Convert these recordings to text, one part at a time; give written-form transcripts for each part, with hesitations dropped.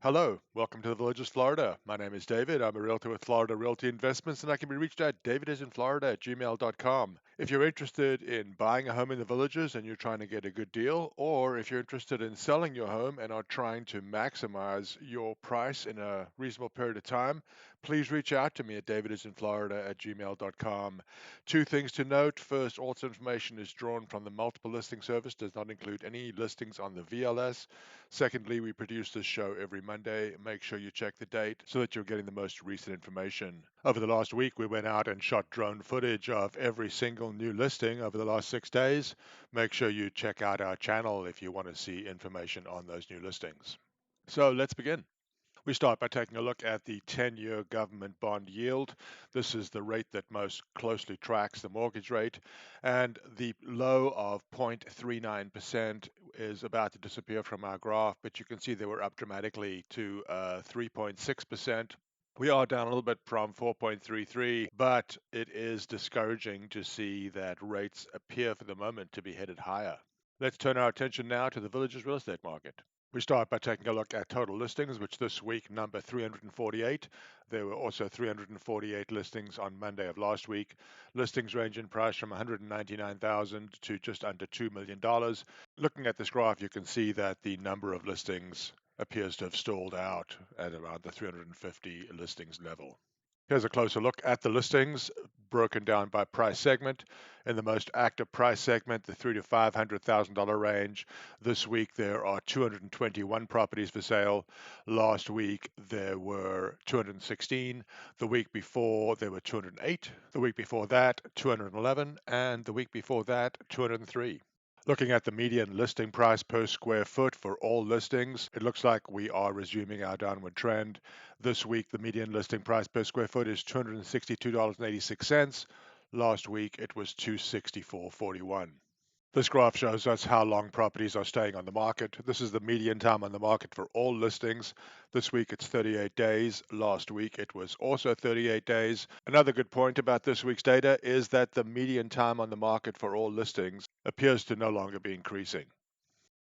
Hello, welcome to the Villages, Florida. My name is David. I'm a realtor with Florida Realty Investments, and I can be reached at davidisinflorida@gmail.com. If you're interested in buying a home in the Villages and you're trying to get a good deal, or if you're interested in selling your home and are trying to maximize your price in a reasonable period of time, please reach out to me at davidisinflorida@gmail.com. Two things to note. First, all this information is drawn from the multiple listing service, does not include any listings on the VLS. Secondly, we produce this show every Monday. Make sure you check the date so that you're getting the most recent information. Over the last week, we went out and shot drone footage of every single new listing over the last 6 days. Make sure you check out our channel if you want to see information on those new listings. So let's begin. We start by taking a look at the 10-year government bond yield. This is the rate that most closely tracks the mortgage rate, and the low of 0.39% is about to disappear from our graph, but you can see they were up dramatically to 3.6%. We are down a little bit from 4.33, but it is discouraging to see that rates appear for the moment to be headed higher. Let's turn our attention now to the Villages real estate market. We start by taking a look at total listings, which this week number 348. There were also 348 listings on Monday of last week. Listings range in price from $199,000 to just under $2 million. Looking at this graph, you can see that the number of listings appears to have stalled out at around the 350 listings level. Here's a closer look at the listings broken down by price segment. In the most active price segment, the $300,000 to $500,000 range, this week there are 221 properties for sale. Last week there were 216. The week before there were 208. The week before that, 211. And the week before that, 203. Looking at the median listing price per square foot for all listings, it looks like we are resuming our downward trend. This week, the median listing price per square foot is $262.86. Last week, it was $264.41. This graph shows us how long properties are staying on the market. This is the median time on the market for all listings. This week it's 38 days. Last week it was also 38 days. Another good point about this week's data is that the median time on the market for all listings appears to no longer be increasing.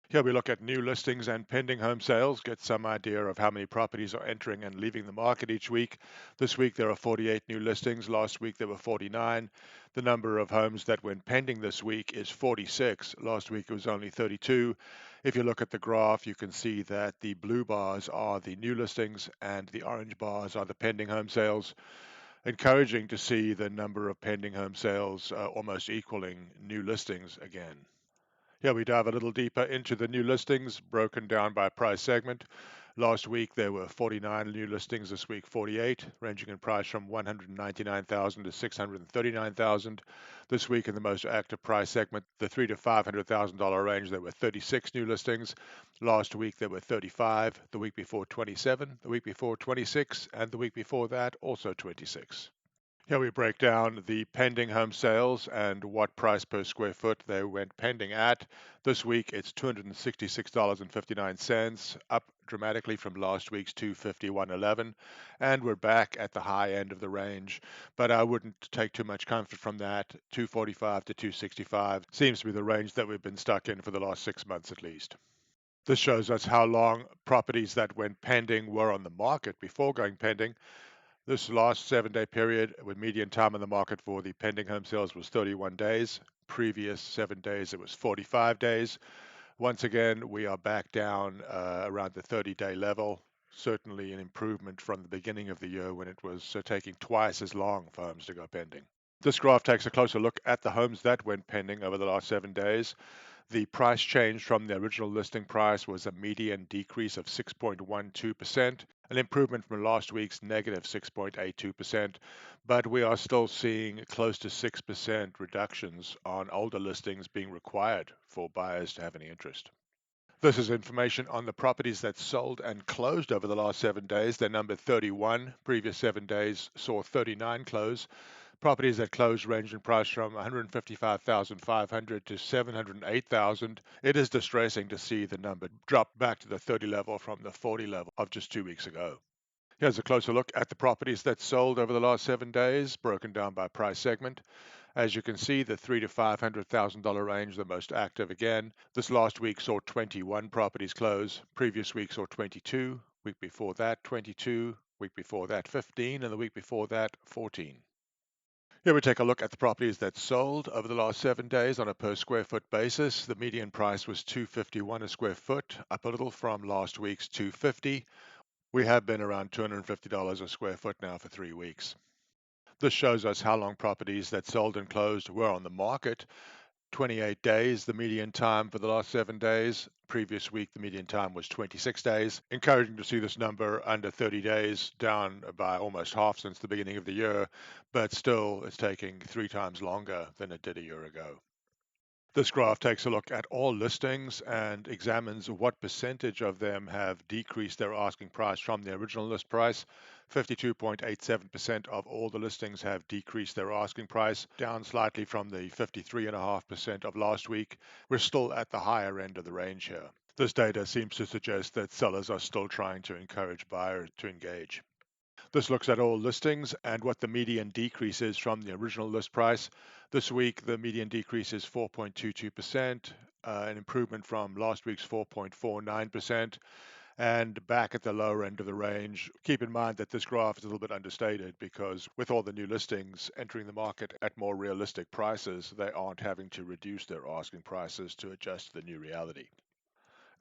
Here we look at new listings and pending home sales, get some idea of how many properties are entering and leaving the market each week. This week there are 48 new listings. Last week there were 49. The number of homes that went pending this week is 46. Last week it was only 32. If you look at the graph, you can see that the blue bars are the new listings and the orange bars are the pending home sales. Encouraging to see the number of pending home sales almost equaling new listings again. Here we dive a little deeper into the new listings broken down by price segment. Last week there were 49 new listings, this week 48, ranging in price from $199,000 to $639,000. This week in the most active price segment, the $300,000 to $500,000 range, there were 36 new listings. Last week there were 35, the week before 27, the week before 26, and the week before that also 26. Here we break down the pending home sales and what price per square foot they went pending at. This week it's $266.59, up dramatically from last week's $251.11, and we're back at the high end of the range. But I wouldn't take too much comfort from that. $245 to $265 seems to be the range that we've been stuck in for the last 6 months at least. This shows us how long properties that went pending were on the market before going pending. This last 7-day period, with median time on the market for the pending home sales was 31 days. Previous 7 days, it was 45 days. Once again, we are back down around the 30-day level. Certainly an improvement from the beginning of the year when it was taking twice as long for homes to go pending. This graph takes a closer look at the homes that went pending over the last 7 days. The price change from the original listing price was a median decrease of 6.12%, an improvement from last week's negative 6.82%, but we are still seeing close to 6% reductions on older listings being required for buyers to have any interest. This is information on the properties that sold and closed over the last 7 days. They're numbered 31. Previous 7 days saw 39 close. Properties that closed range in price from $155,500 to $708,000. It is distressing to see the number drop back to the 30 level from the 40 level of just 2 weeks ago. Here's a closer look at the properties that sold over the last 7 days, broken down by price segment. As you can see, the $300,000 to $500,000 range, the most active again. This last week saw 21 properties close. Previous week saw 22. Week before that, 22. Week before that, 15. And the week before that, 14. Here we take a look at the properties that sold over the last 7 days on a per square foot basis. The median price was $251 a square foot, up a little from last week's $250. We have been around $250 a square foot now for 3 weeks. This shows us how long properties that sold and closed were on the market. 28 days, the median time for the last 7 days. Previous week, the median time was 26 days. Encouraging to see this number under 30 days, down by almost half since the beginning of the year, but still it's taking 3 times longer than it did a year ago. This graph takes a look at all listings and examines what percentage of them have decreased their asking price from the original list price. 52.87% of all the listings have decreased their asking price, down slightly from the 53.5% of last week. We're still at the higher end of the range here. This data seems to suggest that sellers are still trying to encourage buyers to engage. This looks at all listings and what the median decrease is from the original list price. This week, the median decrease is 4.22%, an improvement from last week's 4.49%, and back at the lower end of the range. Keep in mind that this graph is a little bit understated because with all the new listings entering the market at more realistic prices, they aren't having to reduce their asking prices to adjust to the new reality.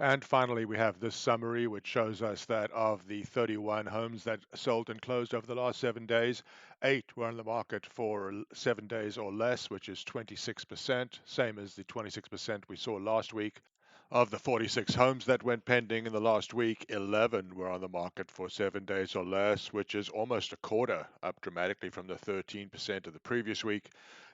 And finally, we have this summary, which shows us that of the 31 homes that sold and closed over the last 7 days, 8 were on the market for 7 days or less, which is 26%, same as the 26% we saw last week. Of the 46 homes that went pending in the last week, 11 were on the market for 7 days or less, which is almost a quarter, up dramatically from the 13% of the previous week.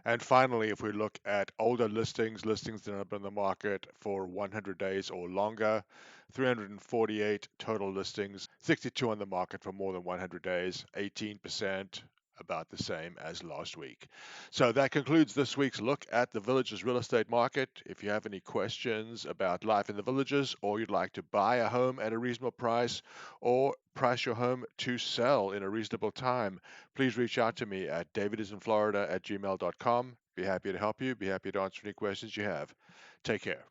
And finally, if we look at older listings that have been on the market for 100 days or longer, 348 total listings, 62 on the market for more than 100 days, 18%, about the same as last week. So that concludes this week's look at the Villages real estate market. If you have any questions about life in the Villages, or you'd like to buy a home at a reasonable price, or price your home to sell in a reasonable time, please reach out to me at DavidisinFlorida@gmail.com. Be happy to help you. Be happy to answer any questions you have. Take care.